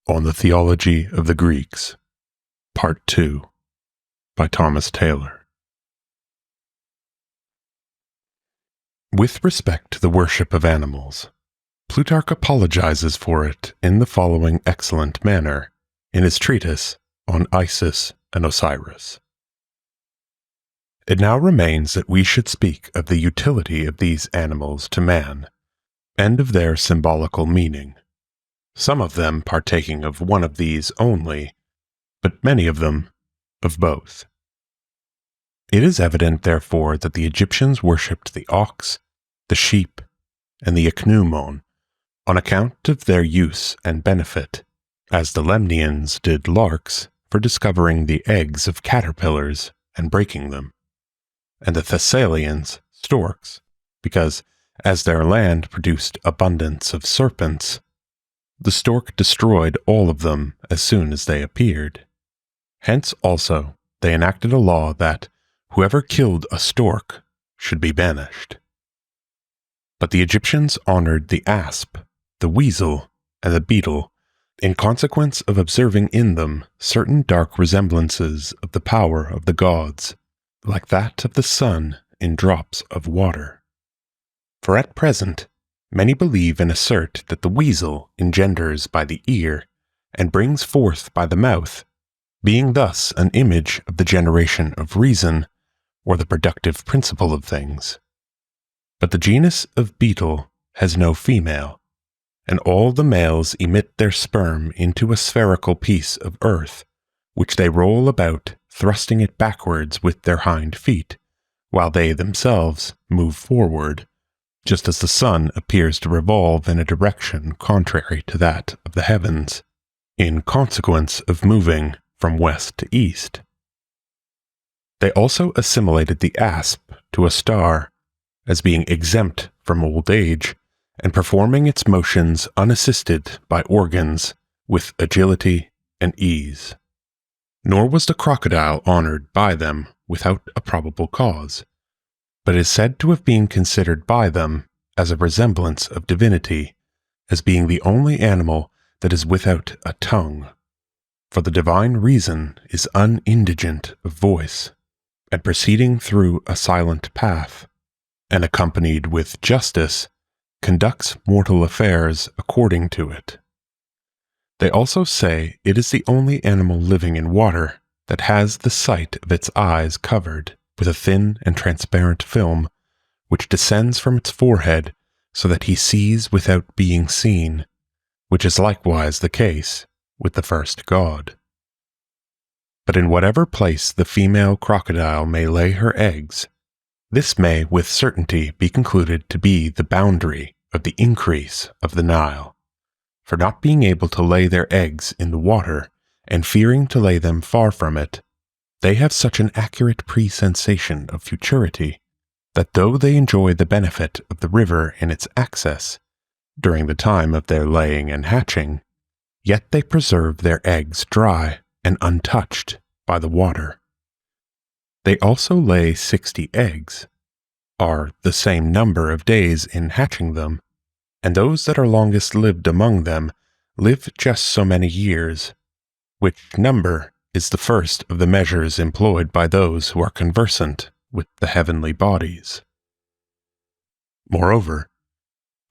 On the Theology of the Greeks, Part 2, by Thomas Taylor. With respect to the worship of animals, Plutarch apologizes for it in the following excellent manner in his treatise on Isis and Osiris. It now remains that we should speak of the utility of these animals to man, and of their symbolical meaning. Some of them partaking of one of these only, but many of them of both. It is evident, therefore, that the Egyptians worshipped the ox, the sheep, and the ichneumon on account of their use and benefit, as the Lemnians did larks for discovering the eggs of caterpillars and breaking them, and the Thessalians storks, because, as their land produced abundance of serpents, the stork destroyed all of them as soon as they appeared. Hence also they enacted a law that whoever killed a stork should be banished. But the Egyptians honored the asp, the weasel, and the beetle, in consequence of observing in them certain dark resemblances of the power of the gods, like that of the sun in drops of water. For at present, many believe and assert that the weasel engenders by the ear, and brings forth by the mouth, being thus an image of the generation of reason, or the productive principle of things. But the genus of beetle has no female, and all the males emit their sperm into a spherical piece of earth, which they roll about, thrusting it backwards with their hind feet, while they themselves move forward, just as the sun appears to revolve in a direction contrary to that of the heavens, in consequence of moving from west to east. They also assimilated the asp to a star, as being exempt from old age, and performing its motions unassisted by organs with agility and ease. Nor was the crocodile honored by them without a probable cause, but is said to have been considered by them as a resemblance of divinity, as being the only animal that is without a tongue. For the divine reason is unindigent of voice, and proceeding through a silent path, and accompanied with justice, conducts mortal affairs according to it. They also say it is the only animal living in water that has the sight of its eyes covered with a thin and transparent film, which descends from its forehead so that he sees without being seen, which is likewise the case with the first god. But in whatever place the female crocodile may lay her eggs, this may with certainty be concluded to be the boundary of the increase of the Nile, for not being able to lay their eggs in the water, and fearing to lay them far from it, they have such an accurate presensation of futurity, that though they enjoy the benefit of the river in its access, during the time of their laying and hatching, yet they preserve their eggs dry and untouched by the water. They also lay 60 eggs, are the same number of days in hatching them, and those that are longest lived among them live just so many years, which number is the first of the measures employed by those who are conversant with the heavenly bodies. Moreover,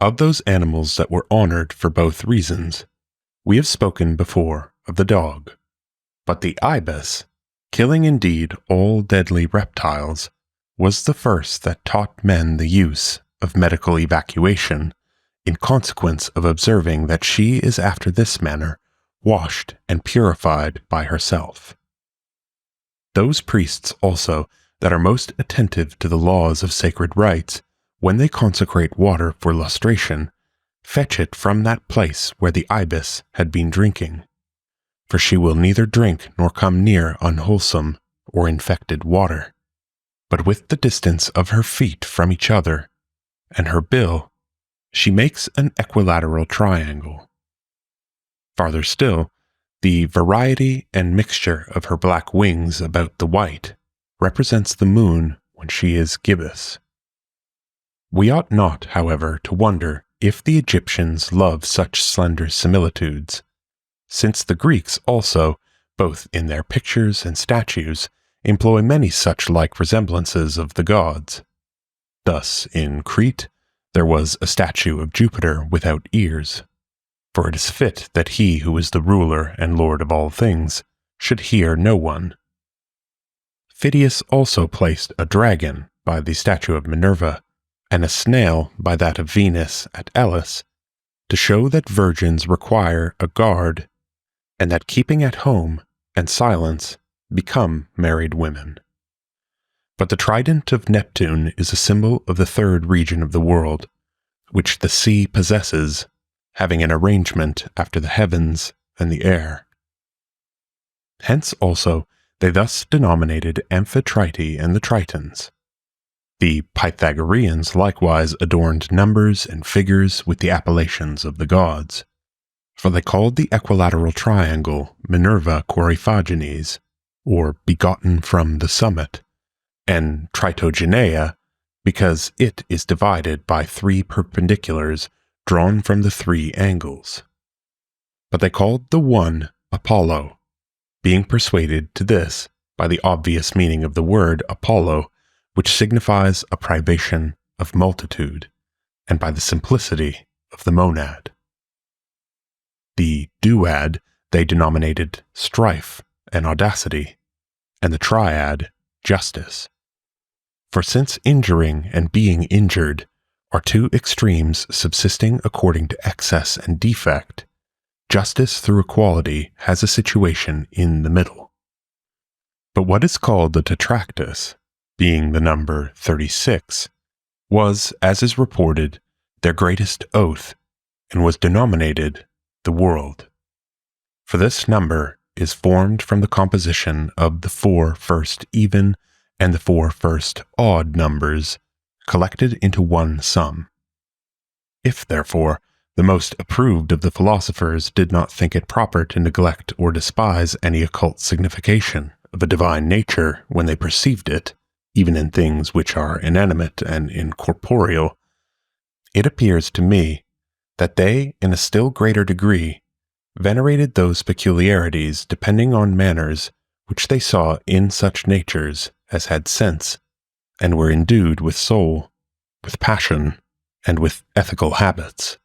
of those animals that were honored for both reasons, we have spoken before of the dog, but the ibis, killing indeed all deadly reptiles, was the first that taught men the use of medical evacuation, in consequence of observing that she is after this manner washed and purified by herself. Those priests also that are most attentive to the laws of sacred rites, when they consecrate water for lustration, fetch it from that place where the ibis had been drinking, for she will neither drink nor come near unwholesome or infected water, but with the distance of her feet from each other, and her bill, she makes an equilateral triangle. Farther still, the variety and mixture of her black wings about the white represents the moon when she is gibbous. We ought not, however, to wonder if the Egyptians love such slender similitudes, since the Greeks also, both in their pictures and statues, employ many such like resemblances of the gods. Thus, in Crete, there was a statue of Jupiter without ears, for it is fit that he who is the ruler and lord of all things should hear no one. Phidias also placed a dragon by the statue of Minerva, and a snail by that of Venus at Elis, to show that virgins require a guard, and that keeping at home and silence become married women. But the trident of Neptune is a symbol of the third region of the world, which the sea possesses, having an arrangement after the heavens and the air. Hence also they thus denominated Amphitrite and the Tritons. The Pythagoreans likewise adorned numbers and figures with the appellations of the gods, for they called the equilateral triangle Minerva Coryphagenes, or begotten from the summit, and Tritogeneia, because it is divided by 3 perpendiculars drawn from the 3 angles. But they called the one Apollo, being persuaded to this by the obvious meaning of the word Apollo, which signifies a privation of multitude, and by the simplicity of the monad. The duad they denominated strife and audacity, and the triad justice. For since injuring and being injured are 2 extremes subsisting according to excess and defect, justice through equality has a situation in the middle. But what is called the tetractys, being the number 36, was, as is reported, their greatest oath, and was denominated the world. For this number is formed from the composition of the 4 first even and the 4 first odd numbers, collected into one sum. If, therefore, the most approved of the philosophers did not think it proper to neglect or despise any occult signification of a divine nature when they perceived it, even in things which are inanimate and incorporeal, it appears to me that they, in a still greater degree, venerated those peculiarities depending on manners which they saw in such natures as had sense, and were endued with soul, with passion, and with ethical habits.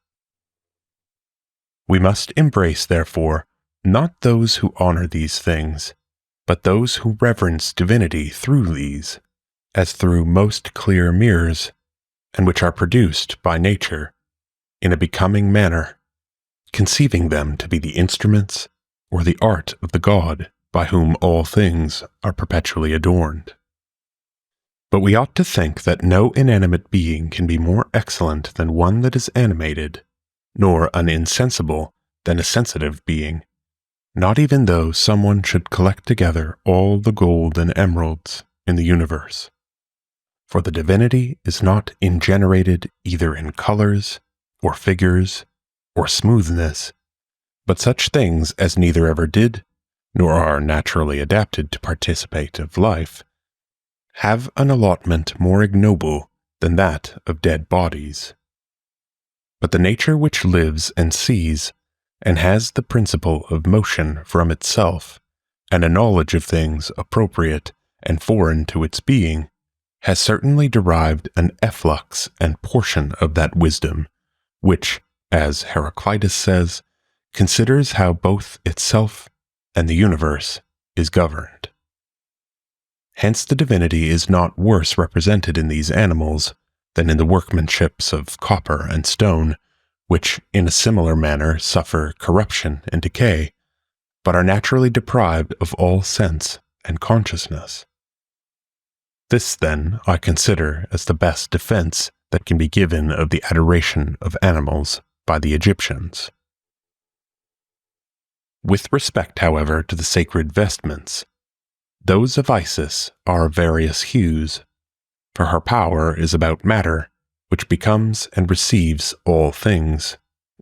We must embrace, therefore, not those who honor these things, but those who reverence divinity through these, as through most clear mirrors, and which are produced by nature in a becoming manner, conceiving them to be the instruments or the art of the God by whom all things are perpetually adorned. But we ought to think that no inanimate being can be more excellent than one that is animated, nor an insensible than a sensitive being, not even though someone should collect together all the gold and emeralds in the universe. For the divinity is not ingenerated either in colors, or figures, or smoothness, but such things as neither ever did, nor are naturally adapted to participate of life, have an allotment more ignoble than that of dead bodies. But the nature which lives and sees, and has the principle of motion from itself, and a knowledge of things appropriate and foreign to its being, has certainly derived an efflux and portion of that wisdom, which, as Heraclitus says, considers how both itself and the universe is governed. Hence the divinity is not worse represented in these animals than in the workmanships of copper and stone, which in a similar manner suffer corruption and decay, but are naturally deprived of all sense and consciousness. This, then, I consider as the best defense that can be given of the adoration of animals by the Egyptians. With respect, however, to the sacred vestments, those of Isis are of various hues, for her power is about matter, which becomes and receives all things,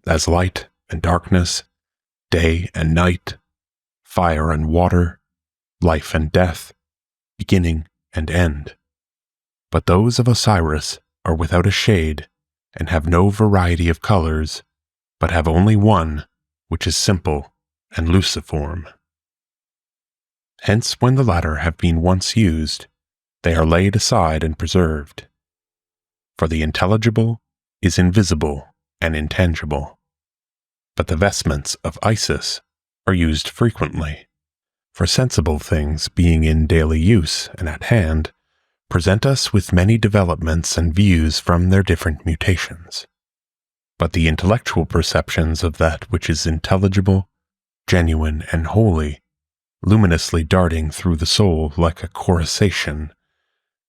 as light and darkness, day and night, fire and water, life and death, beginning and end. But those of Osiris are without a shade, and have no variety of colors, but have only one, which is simple and luciform. Hence, when the latter have been once used, they are laid aside and preserved. For the intelligible is invisible and intangible, but the vestments of Isis are used frequently, for sensible things being in daily use and at hand, present us with many developments and views from their different mutations. But the intellectual perceptions of that which is intelligible, genuine, and holy, luminously darting through the soul like a coruscation,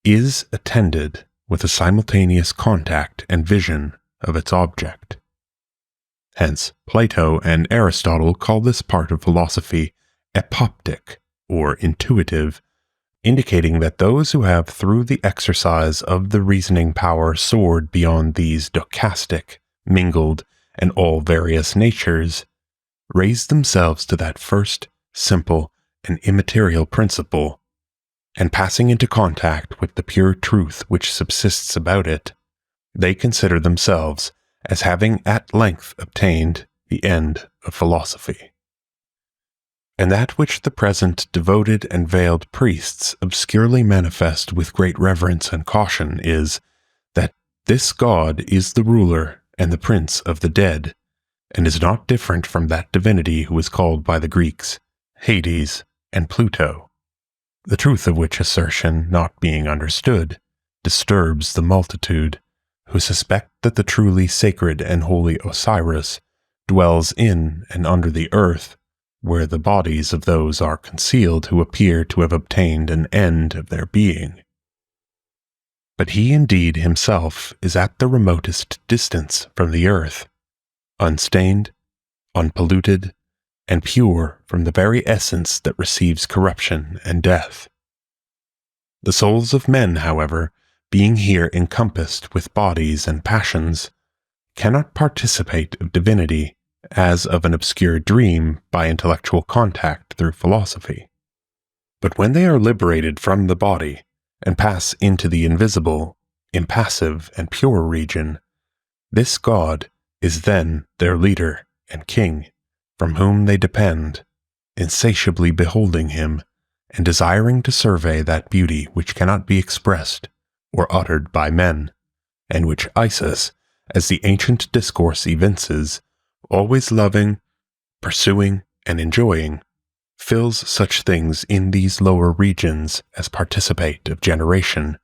is attended with a simultaneous contact and vision of its object. Hence, Plato and Aristotle call this part of philosophy epoptic, or intuitive, indicating that those who have through the exercise of the reasoning power soared beyond these stochastic, mingled, and all various natures, raise themselves to that first, simple, and immaterial principle, and passing into contact with the pure truth which subsists about it, they consider themselves as having at length obtained the end of philosophy. And that which the present devoted and veiled priests obscurely manifest with great reverence and caution is, that this God is the ruler and the prince of the dead, and is not different from that divinity who is called by the Greeks Hades and Pluto, the truth of which assertion, not being understood, disturbs the multitude, who suspect that the truly sacred and holy Osiris dwells in and under the earth, where the bodies of those are concealed who appear to have obtained an end of their being. But he indeed himself is at the remotest distance from the earth, unstained, unpolluted, and pure from the very essence that receives corruption and death. The souls of men, however, being here encompassed with bodies and passions, cannot participate of divinity as of an obscure dream by intellectual contact through philosophy. But when they are liberated from the body and pass into the invisible, impassive, and pure region, this God is then their leader and king, from whom they depend, insatiably beholding him, and desiring to survey that beauty which cannot be expressed or uttered by men, and which Isis, as the ancient discourse evinces, always loving, pursuing, and enjoying, fills such things in these lower regions as participate of generation,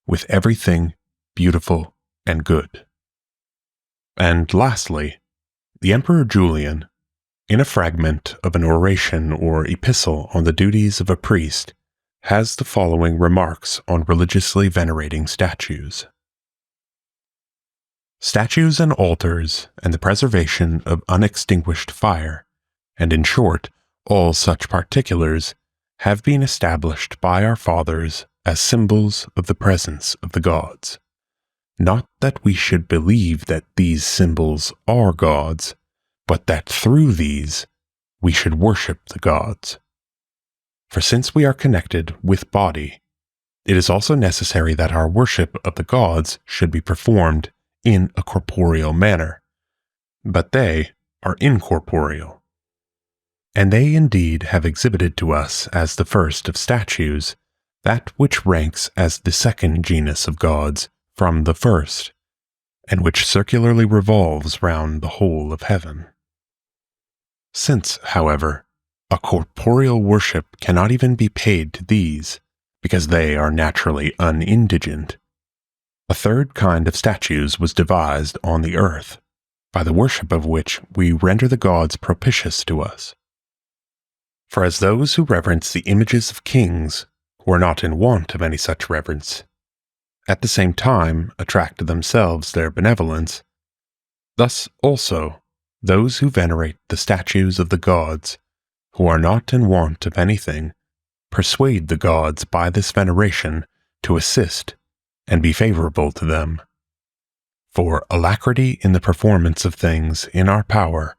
with everything beautiful and good. And lastly, the Emperor Julian, in a fragment of an oration or epistle on the duties of a priest, has the following remarks on religiously venerating statues. Statues and altars, and the preservation of unextinguished fire, and in short, all such particulars, have been established by our fathers as symbols of the presence of the gods. Not that we should believe that these symbols are gods, but that through these we should worship the gods. For since we are connected with body, it is also necessary that our worship of the gods should be performed in a corporeal manner, but they are incorporeal. And they indeed have exhibited to us as the first of statues that which ranks as the second genus of gods from the first, and which circularly revolves round the whole of heaven. Since, however, a corporeal worship cannot even be paid to these, because they are naturally unindigent, a third kind of statues was devised on the earth, by the worship of which we render the gods propitious to us. For as those who reverence the images of kings, who are not in want of any such reverence, at the same time attract to themselves their benevolence, thus also those who venerate the statues of the gods, who are not in want of anything, persuade the gods by this veneration to assist and be favorable to them. For alacrity in the performance of things in our power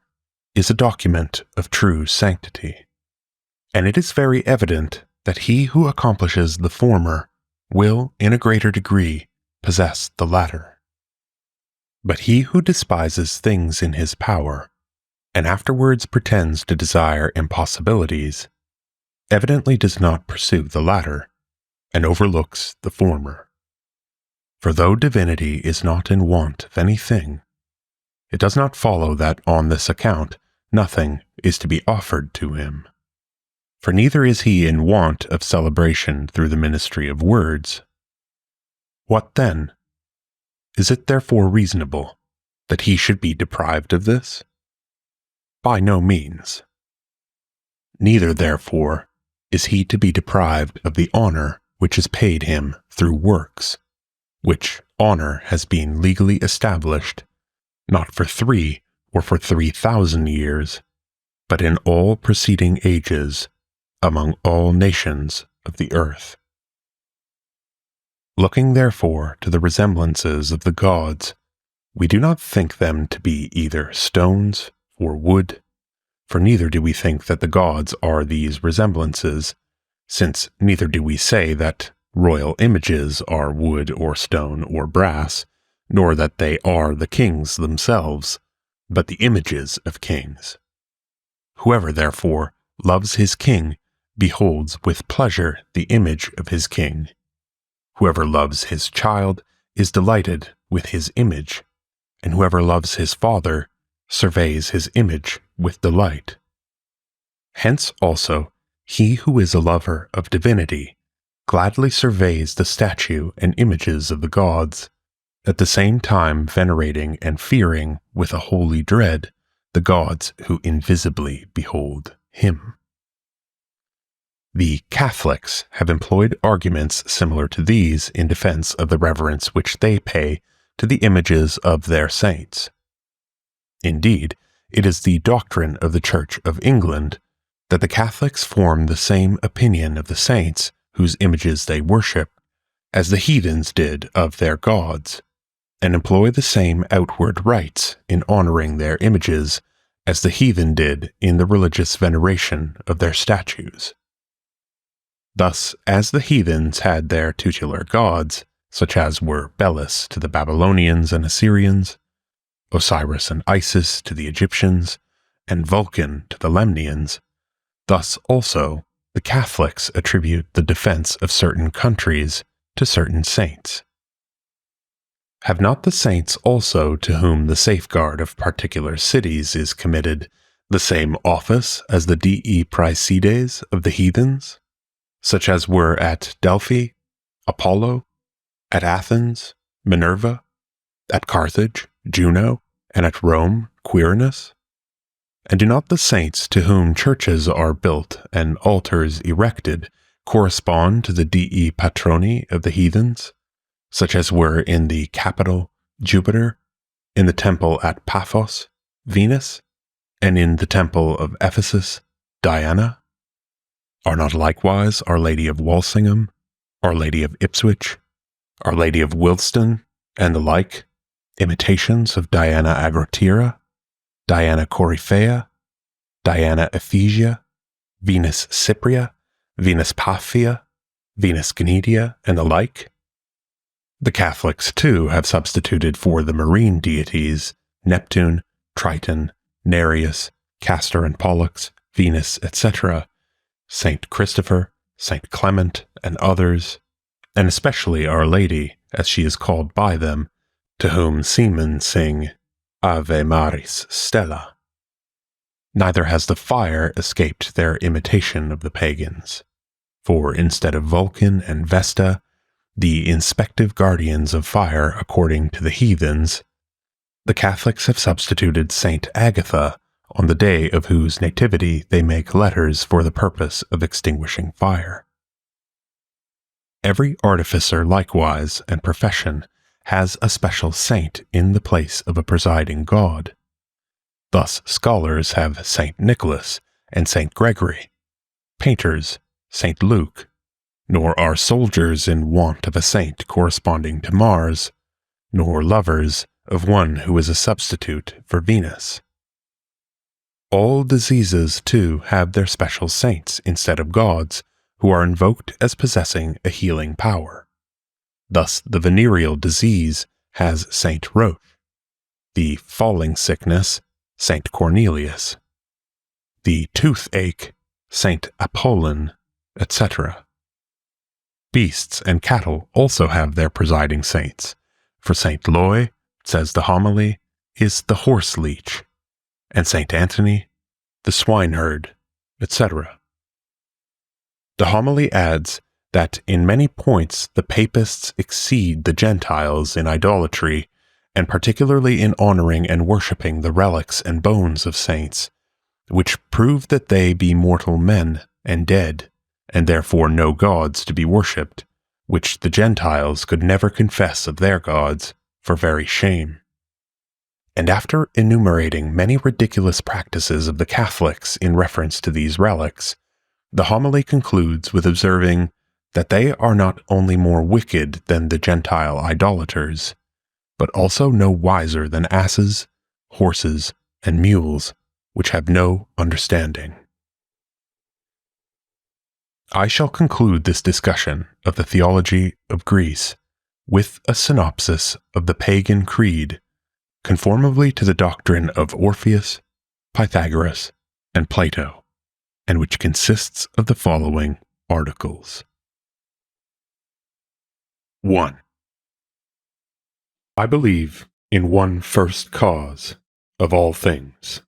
is a document of true sanctity, and it is very evident that he who accomplishes the former will, in a greater degree, possess the latter. But he who despises things in his power and afterwards pretends to desire impossibilities, evidently does not pursue the latter, and overlooks the former. For though divinity is not in want of anything, it does not follow that on this account nothing is to be offered to him. For neither is he in want of celebration through the ministry of words. What then? Is it therefore reasonable that he should be deprived of this? By no means. Neither, therefore, is he to be deprived of the honor which is paid him through works, which honor has been legally established, not for 3 or for 3,000 years, but in all preceding ages, among all nations of the earth. Looking therefore to the resemblances of the gods, we do not think them to be either stones or wood, for neither do we think that the gods are these resemblances, since neither do we say that royal images are wood or stone or brass, nor that they are the kings themselves, but the images of kings. Whoever, therefore, loves his king beholds with pleasure the image of his king. Whoever loves his child is delighted with his image, and whoever loves his father surveys his image with delight. Hence also, he who is a lover of divinity gladly surveys the statue and images of the gods, at the same time venerating and fearing with a holy dread the gods who invisibly behold him. The Catholics have employed arguments similar to these in defense of the reverence which they pay to the images of their saints. Indeed, it is the doctrine of the Church of England that the Catholics form the same opinion of the saints whose images they worship as the heathens did of their gods, and employ the same outward rites in honoring their images as the heathen did in the religious veneration of their statues. Thus, as the heathens had their tutelar gods, such as were Belus to the Babylonians and Assyrians, Osiris and Isis to the Egyptians, and Vulcan to the Lemnians, thus also the Catholics attribute the defense of certain countries to certain saints. Have not the saints also to whom the safeguard of particular cities is committed the same office as the dii praesides of the heathens, such as were at Delphi, Apollo, at Athens, Minerva, at Carthage, Juno, and at Rome, Quirinus? And do not the saints to whom churches are built and altars erected correspond to the dii patroni of the heathens, such as were in the Capitol, Jupiter, in the temple at Paphos, Venus, and in the temple of Ephesus, Diana? Are not likewise Our Lady of Walsingham, Our Lady of Ipswich, Our Lady of Wilston, and the like, imitations of Diana Agrotyra, Diana Coryphea, Diana Ephesia, Venus Cypria, Venus Paphia, Venus Cnidia, and the like? The Catholics, too, have substituted for the marine deities Neptune, Triton, Nereus, Castor and Pollux, Venus, etc., Saint Christopher, Saint Clement, and others, and especially Our Lady, as she is called by them, to whom seamen sing Ave Maris Stella. Neither has the fire escaped their imitation of the pagans, for instead of Vulcan and Vesta, the inspective guardians of fire according to the heathens, the Catholics have substituted Saint Agatha, on the day of whose nativity they make letters for the purpose of extinguishing fire. Every artificer likewise and profession has a special saint in the place of a presiding god. Thus scholars have Saint Nicholas and Saint Gregory, painters Saint Luke, nor are soldiers in want of a saint corresponding to Mars, nor lovers of one who is a substitute for Venus. All diseases, too, have their special saints instead of gods, who are invoked as possessing a healing power. Thus the venereal disease has Saint Roche, the falling sickness, Saint Cornelius, the toothache, Saint Apollon, etc. Beasts and cattle also have their presiding saints, for Saint Loy, says the homily, is the horse leech, and Saint Anthony, the swineherd, etc. The homily adds that in many points the papists exceed the Gentiles in idolatry, and particularly in honoring and worshipping the relics and bones of saints, which prove that they be mortal men and dead, and therefore no gods to be worshipped, which the Gentiles could never confess of their gods, for very shame. And after enumerating many ridiculous practices of the Catholics in reference to these relics, the homily concludes with observing that they are not only more wicked than the Gentile idolaters, but also no wiser than asses, horses, and mules, which have no understanding. I shall conclude this discussion of the theology of Greece with a synopsis of the pagan creed, conformably to the doctrine of Orpheus, Pythagoras, and Plato, and which consists of the following articles. 1. I believe in one first cause of all things,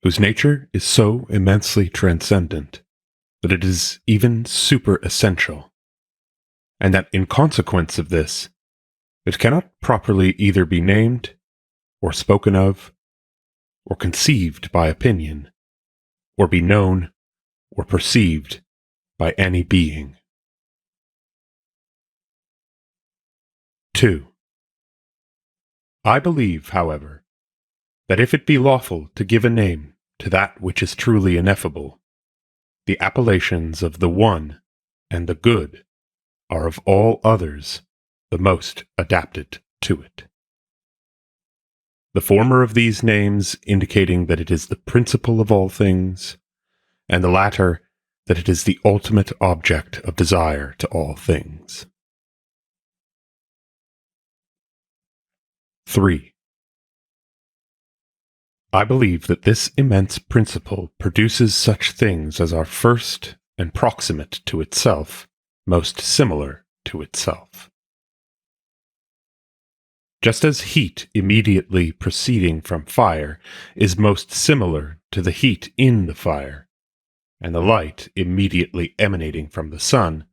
whose nature is so immensely transcendent that it is even superessential, and that in consequence of this, it cannot properly either be named, or spoken of, or conceived by opinion, or be known or perceived by any being. 2. I believe, however, that if it be lawful to give a name to that which is truly ineffable, the appellations of the One and the Good are of all others the most adapted to it. The former of these names indicating that it is the principle of all things, and the latter that it is the ultimate object of desire to all things. 3. I believe that this immense principle produces such things as are first and proximate to itself, most similar to itself. Just as heat immediately proceeding from fire is most similar to the heat in the fire, and the light immediately emanating from the sun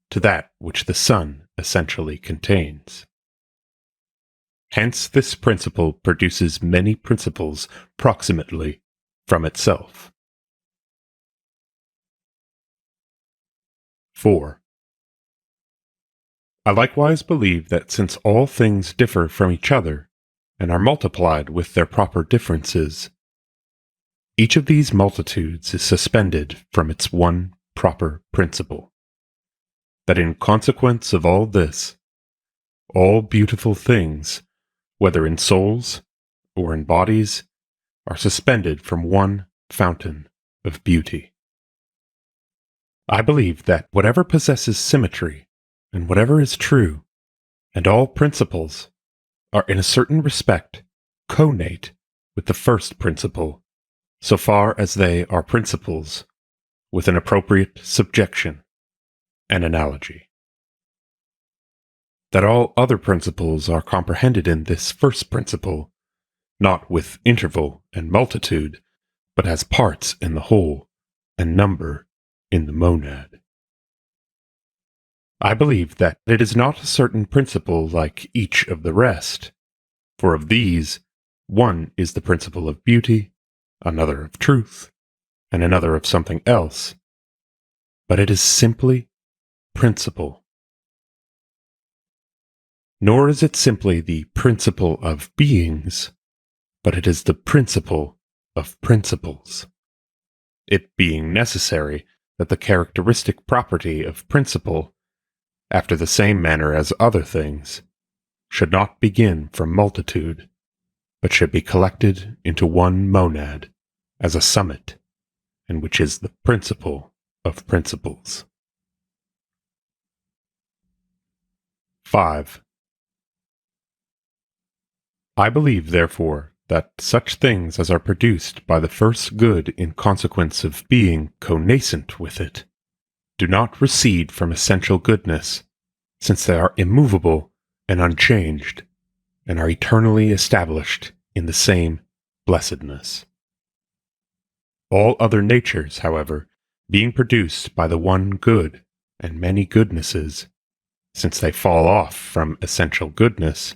to that which the sun essentially contains. Hence this principle produces many principles proximately from itself. 4. I likewise believe that since all things differ from each other, and are multiplied with their proper differences, each of these multitudes is suspended from its one proper principle, that in consequence of all this, all beautiful things, whether in souls or in bodies, are suspended from one fountain of beauty. I believe that whatever possesses symmetry, and whatever is true, and all principles, are in a certain respect connate with the first principle, so far as they are principles, with an appropriate subjection and analogy. That all other principles are comprehended in this first principle, not with interval and multitude, but as parts in the whole, and number in the monad. I believe that it is not a certain principle like each of the rest, for of these, one is the principle of beauty, another of truth, and another of something else, but it is simply principle. Nor is it simply the principle of beings, but it is the principle of principles, it being necessary that the characteristic property of principle, after the same manner as other things, should not begin from multitude, but should be collected into one monad as a summit, and which is the principle of principles. 5. I believe, therefore, that such things as are produced by the first good in consequence of being connascent with it do not recede from essential goodness, since they are immovable and unchanged, and are eternally established in the same blessedness. All other natures, however, being produced by the one good and many goodnesses, since they fall off from essential goodness,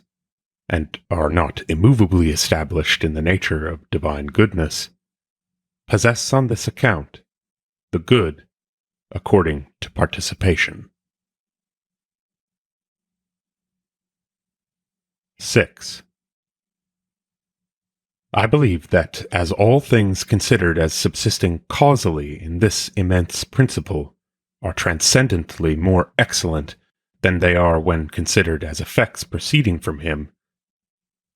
and are not immovably established in the nature of divine goodness, possess on this account the good according to participation. 6. I believe that as all things considered as subsisting causally in this immense principle are transcendently more excellent than they are when considered as effects proceeding from him,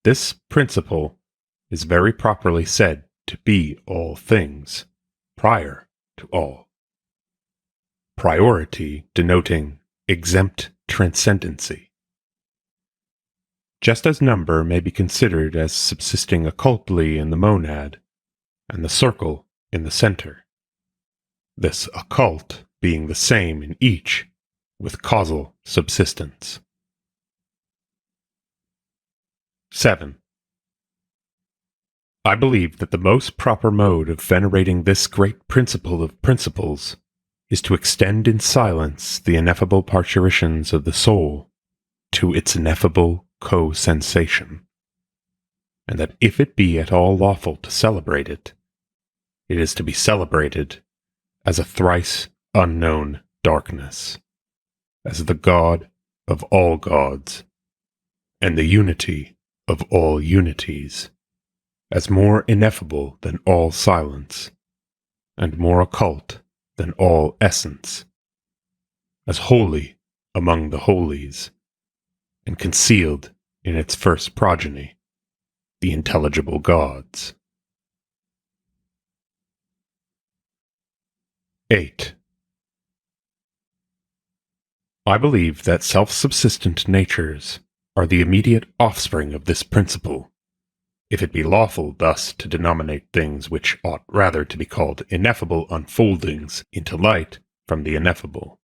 this principle is very properly said to be all things, prior to all. Priority denoting exempt transcendency. Just as number may be considered as subsisting occultly in the monad, and the circle in the center, this occult being the same in each, with causal subsistence. 7. I believe that the most proper mode of venerating this great principle of principles is to extend in silence the ineffable parturitions of the soul to its ineffable co-sensation, and that if it be at all lawful to celebrate it, it is to be celebrated as a thrice unknown darkness, as the God of all gods, and the unity of all unities, as more ineffable than all silence, and more occult than all essence, as holy among the holies, and concealed in its first progeny, the intelligible gods. 8. I believe that self-subsistent natures are the immediate offspring of this principle, if it be lawful thus to denominate things which ought rather to be called ineffable unfoldings into light from the ineffable.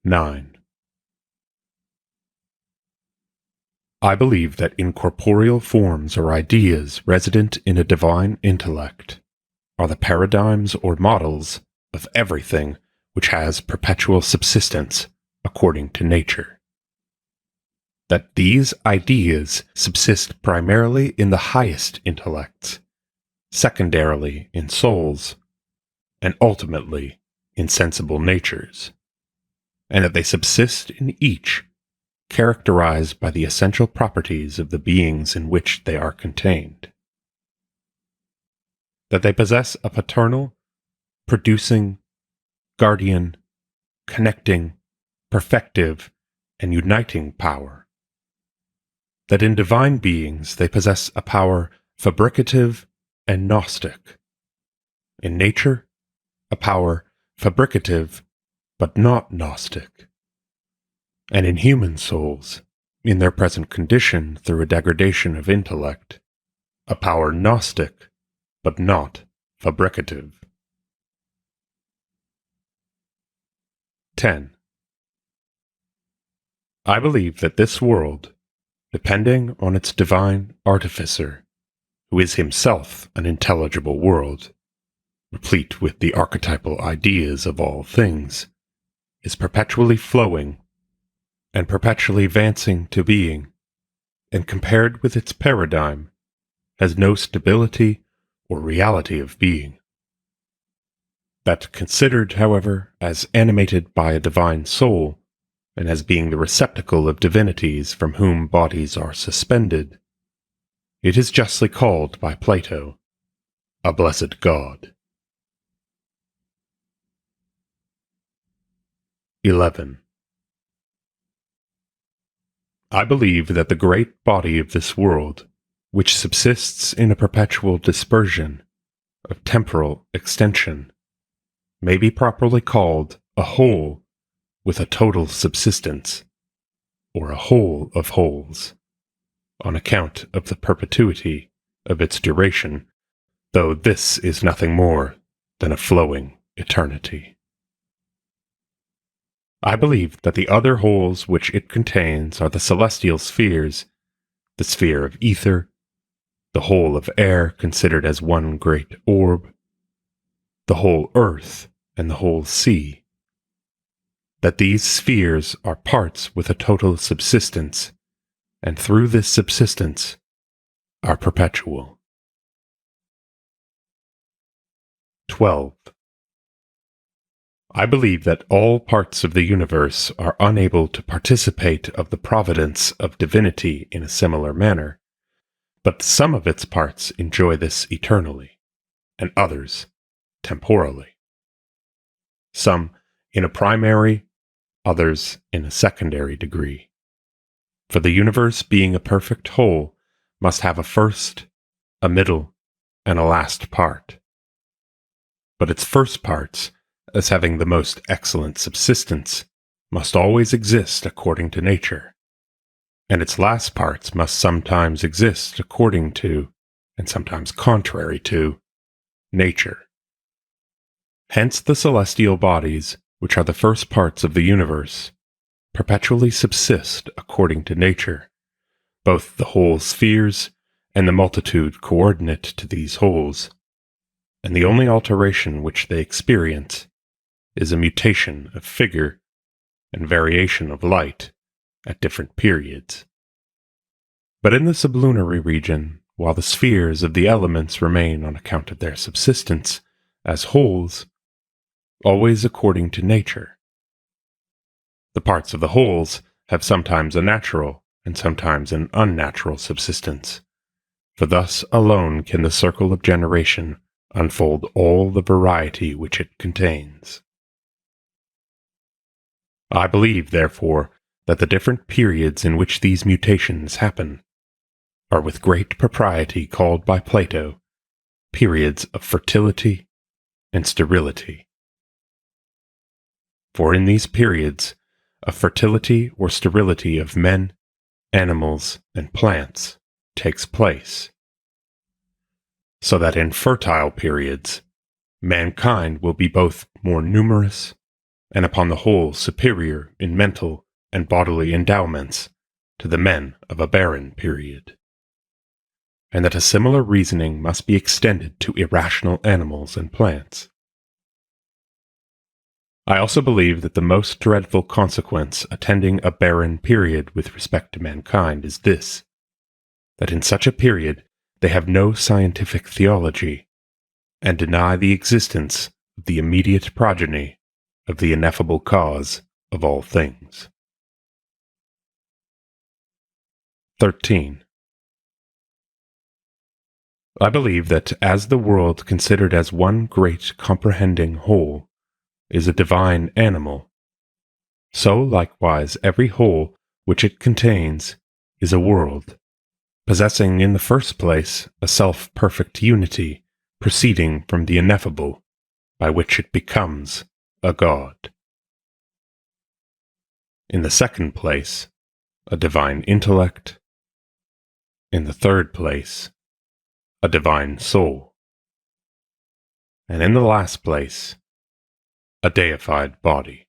9. I believe that incorporeal forms or ideas resident in a divine intellect are the paradigms or models of everything which has perpetual subsistence according to nature. That these ideas subsist primarily in the highest intellects, secondarily in souls, and ultimately in sensible natures, and that they subsist in each, characterized by the essential properties of the beings in which they are contained. That they possess a paternal, producing, guardian, connecting, perfective, and uniting power. That in divine beings they possess a power fabricative and gnostic. In nature, a power fabricative but not gnostic. And in human souls, in their present condition through a degradation of intellect, a power gnostic but not fabricative. 10. I believe that this world, depending on its divine artificer, who is himself an intelligible world, replete with the archetypal ideas of all things, is perpetually flowing and perpetually advancing to being, and compared with its paradigm, has no stability or reality of being. That considered, however, as animated by a divine soul, and as being the receptacle of divinities from whom bodies are suspended, it is justly called by Plato a blessed God. 11. I believe that the great body of this world, which subsists in a perpetual dispersion of temporal extension, may be properly called a whole with a total subsistence, or a whole of wholes, on account of the perpetuity of its duration, though this is nothing more than a flowing eternity. I believe that the other wholes which it contains are the celestial spheres, the sphere of ether, the whole of air considered as one great orb, the whole earth, and the whole sea. That these spheres are parts with a total subsistence, and through this subsistence are perpetual. 12. I believe that all parts of the universe are unable to participate of the providence of divinity in a similar manner, but some of its parts enjoy this eternally, and others temporally. Some in a primary, others in a secondary degree. For the universe, being a perfect whole, must have a first, a middle, and a last part. But its first parts, as having the most excellent subsistence, must always exist according to nature, and its last parts must sometimes exist according to, and sometimes contrary to, nature. Hence the celestial bodies, which are the first parts of the universe, perpetually subsist according to nature, both the whole spheres and the multitude coordinate to these wholes, and the only alteration which they experience is a mutation of figure and variation of light at different periods. But in the sublunary region, while the spheres of the elements remain on account of their subsistence as wholes, always according to nature, the parts of the wholes have sometimes a natural and sometimes an unnatural subsistence, for thus alone can the circle of generation unfold all the variety which it contains. I believe, therefore, that the different periods in which these mutations happen are with great propriety called by Plato periods of fertility and sterility. For in these periods, a fertility or sterility of men, animals, and plants takes place, so that in fertile periods, mankind will be both more numerous and upon the whole superior in mental and bodily endowments to the men of a barren period, and that a similar reasoning must be extended to irrational animals and plants. I also believe that the most dreadful consequence attending a barren period with respect to mankind is this, that in such a period they have no scientific theology, and deny the existence of the immediate progeny of the ineffable cause of all things. 13. I believe that as the world considered as one great comprehending whole is a divine animal, so likewise every whole which it contains is a world, possessing in the first place a self-perfect unity proceeding from the ineffable, by which it becomes a god. In the second place, a divine intellect. In the third place, a divine soul. And in the last place, a deified body.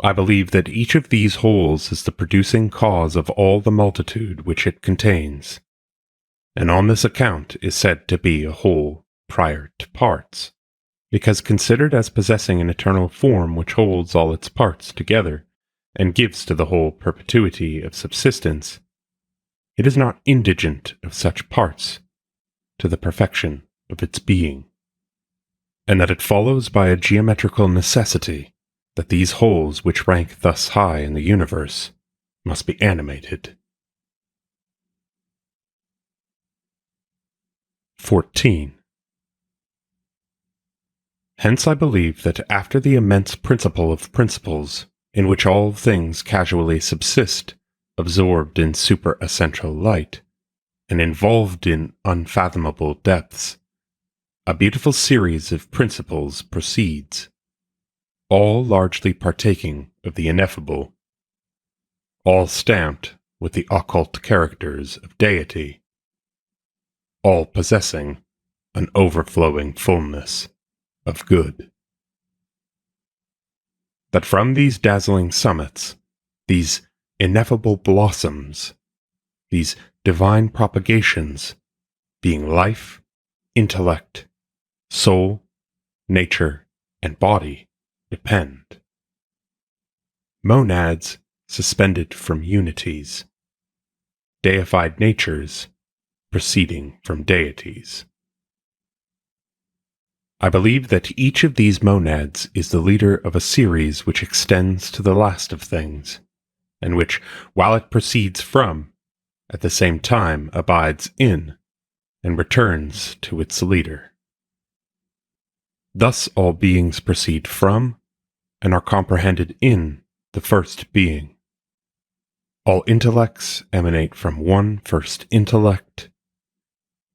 I believe that each of these wholes is the producing cause of all the multitude which it contains, and on this account is said to be a whole prior to parts, because considered as possessing an eternal form which holds all its parts together, and gives to the whole perpetuity of subsistence, it is not indigent of such parts to the perfection of its being, and that it follows by a geometrical necessity that these wholes which rank thus high in the universe must be animated. 14. Hence I believe that after the immense principle of principles, in which all things casually subsist, absorbed in super-essential light, and involved in unfathomable depths, a beautiful series of principles proceeds, all largely partaking of the ineffable all stamped with the occult characters of deity, all possessing an overflowing fullness of good. That from these dazzling summits, these ineffable blossoms, these divine propagations, being life, intellect, soul, nature, and body, depend. Monads suspended from unities, deified natures proceeding from deities. I believe that each of these monads is the leader of a series which extends to the last of things, and which, while it proceeds from, at the same time abides in, and returns to its leader. Thus all beings proceed from, and are comprehended in, the first being. All intellects emanate from one first intellect,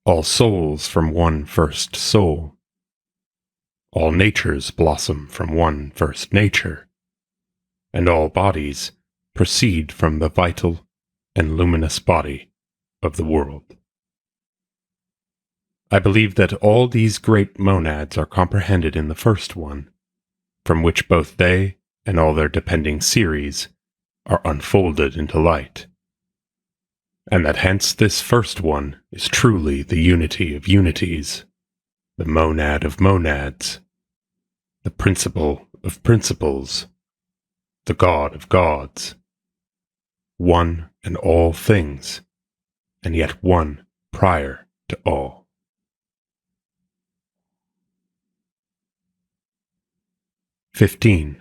all souls from one first soul. All natures blossom from one first nature, and all bodies proceed from the vital and luminous body of the world. I believe that all these great monads are comprehended in the first one, from which both they and all their depending series are unfolded into light, and that hence this first one is truly the unity of unities, the monad of monads, the principle of principles, the God of gods, one in all things, and yet one prior to all. (15)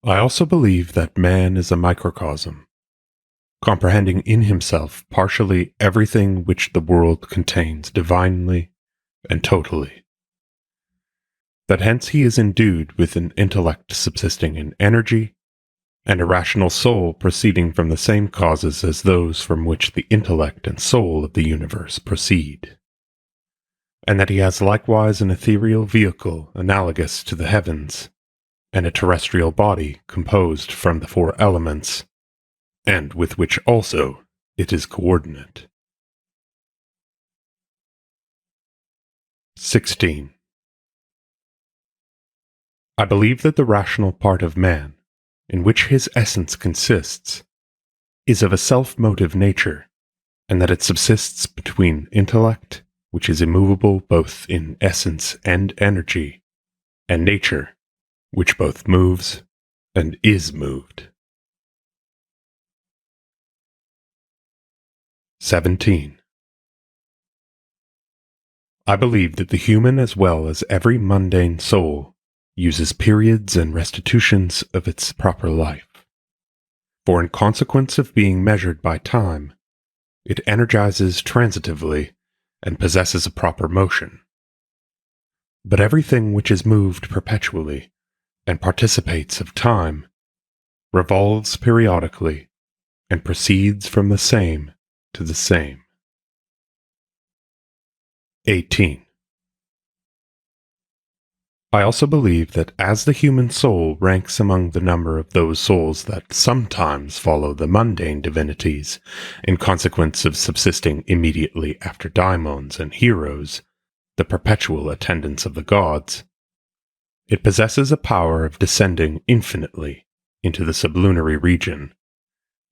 I also believe that man is a microcosm, comprehending in himself partially everything which the world contains divinely and totally. That hence he is endued with an intellect subsisting in energy, and a rational soul proceeding from the same causes as those from which the intellect and soul of the universe proceed. And that he has likewise an ethereal vehicle analogous to the heavens, and a terrestrial body composed from the four elements, and with which also it is coordinate. 16. I believe that the rational part of man, in which his essence consists, is of a self-motive nature, and that it subsists between intellect, which is immovable both in essence and energy, and nature, which both moves and is moved. 17. I believe that the human as well as every mundane soul uses periods and restitutions of its proper life. For in consequence of being measured by time, it energizes transitively and possesses a proper motion. But everything which is moved perpetually and participates of time revolves periodically and proceeds from the same to the same. 18. I also believe that as the human soul ranks among the number of those souls that sometimes follow the mundane divinities in consequence of subsisting immediately after daimons and heroes, the perpetual attendants of the gods, it possesses a power of descending infinitely into the sublunary region,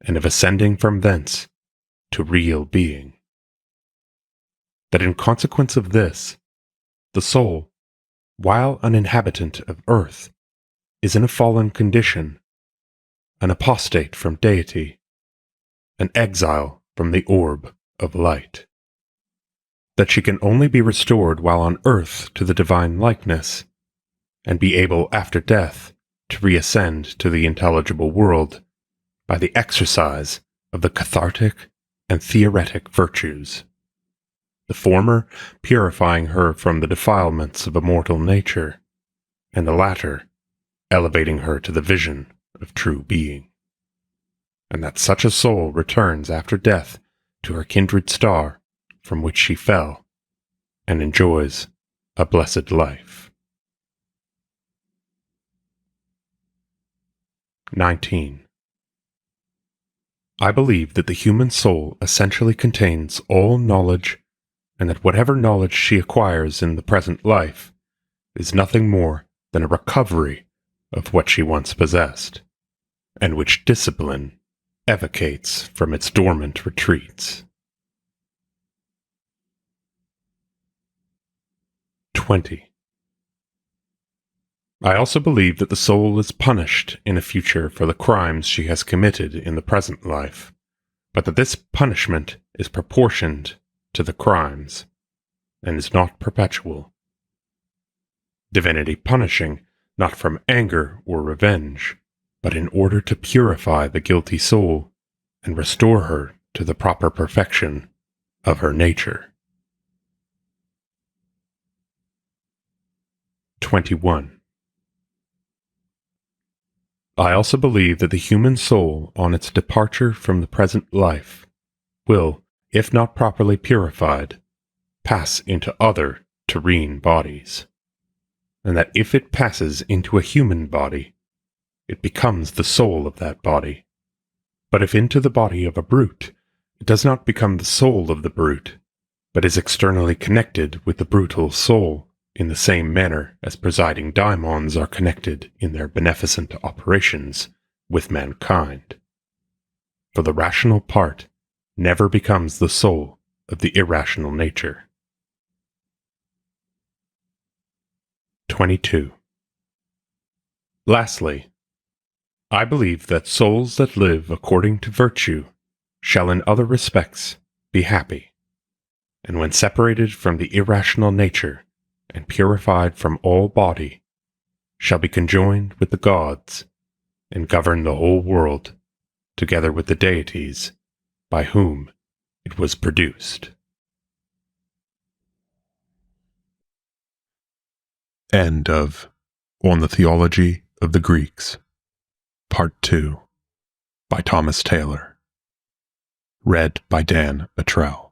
and of ascending from thence to real being. That in consequence of this, the soul, while an inhabitant of earth, is in a fallen condition, an apostate from deity, an exile from the orb of light. That she can only be restored while on earth to the divine likeness, and be able after death to reascend to the intelligible world by the exercise of the cathartic and theoretic virtues, the former purifying her from the defilements of a mortal nature, and the latter elevating her to the vision of true being, and that such a soul returns after death to her kindred star from which she fell, and enjoys a blessed life. 19. I believe that the human soul essentially contains all knowledge, and that whatever knowledge she acquires in the present life is nothing more than a recovery of what she once possessed, and which discipline evocates from its dormant retreats. 20. I also believe that the soul is punished in a future for the crimes she has committed in the present life, but that this punishment is proportioned to the crimes, and is not perpetual. Divinity punishing not from anger or revenge, but in order to purify the guilty soul and restore her to the proper perfection of her nature. 21. I also believe that the human soul, on its departure from the present life, will, if not properly purified, pass into other terrene bodies, and that if it passes into a human body, it becomes the soul of that body. But if into the body of a brute, it does not become the soul of the brute, but is externally connected with the brutal soul, in the same manner as presiding daimons are connected in their beneficent operations with mankind. For the rational part never becomes the soul of the irrational nature. 22. Lastly, I believe that souls that live according to virtue shall in other respects be happy, and when separated from the irrational nature and purified from all body, shall be conjoined with the gods, and govern the whole world, together with the deities, by whom it was produced. End of On the Theology of the Greeks, Part 2, by Thomas Taylor. Read by Dan Attrell.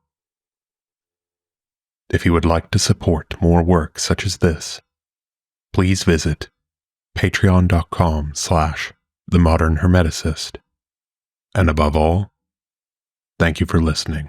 If you would like to support more work such as this, please visit patreon.com/themodernhermeticist. And above all, thank you for listening.